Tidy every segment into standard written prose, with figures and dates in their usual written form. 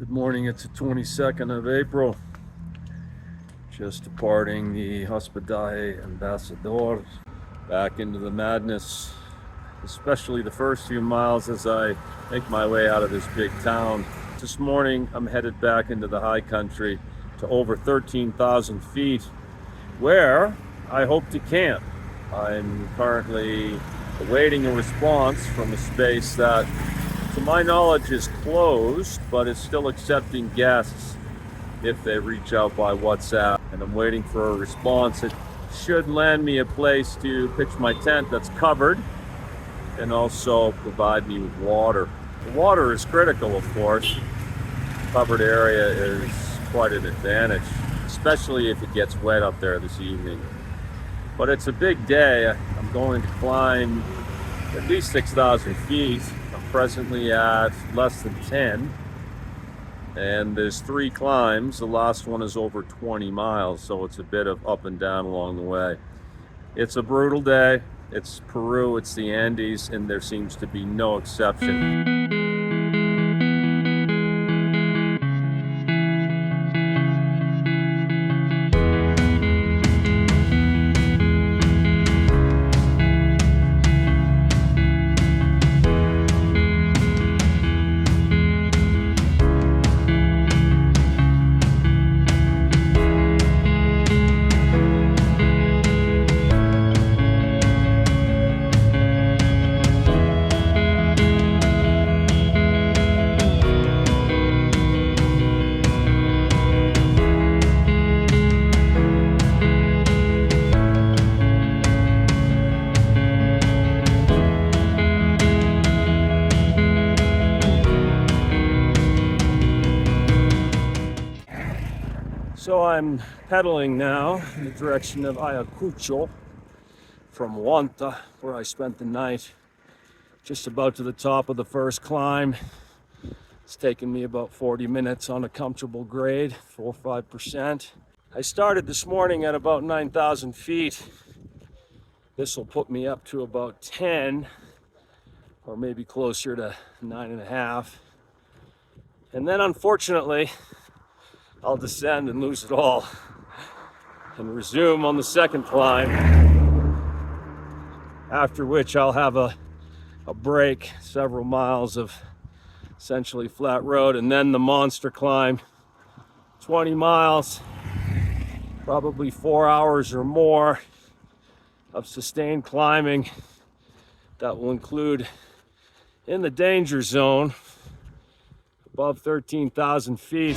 Good morning, it's the 22nd of April. Just departing the Hospedaje Ambassador back into the madness, especially the first few miles as I make my way out of this big town. This morning I'm headed back into the high country to over 13,000 feet where I hope to camp. I'm currently awaiting a response from a space that to my knowledge is closed, but it's still accepting guests if they reach out by WhatsApp, and I'm waiting for a response. It should land me a place to pitch my tent that's covered and also provide me with water. The water is critical, of course. Covered area is quite an advantage, especially if it gets wet up there this evening. But it's a big day. I'm going to climb at least 6,000 feet. I'm presently at less than 10. And there's 3 climbs. The last one is over 20 miles, so it's a bit of up and down along the way. It's a brutal day. It's Peru, it's the Andes, and there seems to be no exception. So I'm pedaling now in the direction of Ayacucho from Huanta, where I spent the night, just about to the top of the first climb. It's taken me about 40 minutes on a comfortable grade, 4 or 5%. I started this morning at about 9,000 feet. This will put me up to about 10, or maybe closer to 9.5. And then unfortunately, I'll descend and lose it all and resume on the second climb, after which I'll have a break, several miles of essentially flat road, and then the monster climb, 20 miles, probably 4 hours or more of sustained climbing that will include in the danger zone above 13,000 feet.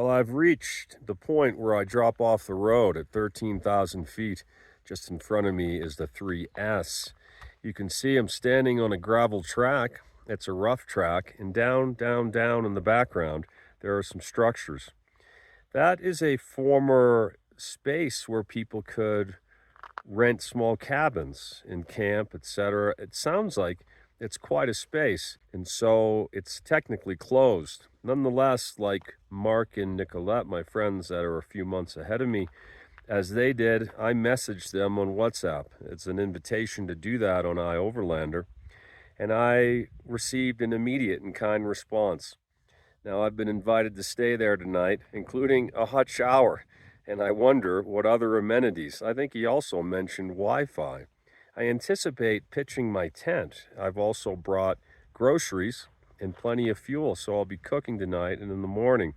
I've reached the point where I drop off the road at 13,000 feet. Just in front of me is the 3S. You can see I'm standing on a gravel track. It's a rough track, and down in the background, there are some structures. That is a former space where people could rent small cabins and camp, etc. It sounds like it's quite a space, and so it's technically closed. Nonetheless, like Mark and Nicolette, my friends that are a few months ahead of me, as they did, I messaged them on WhatsApp. It's an invitation to do that on iOverlander, and I received an immediate and kind response. Now, I've been invited to stay there tonight, including a hot shower, and I wonder what other amenities. I think he also mentioned Wi-Fi. I anticipate pitching my tent. I've also brought groceries and plenty of fuel, so I'll be cooking tonight and in the morning.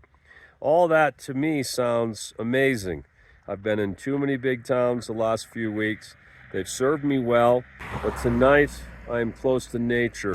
All that to me sounds amazing. I've been in too many big towns the last few weeks. They've served me well, but tonight I am close to nature.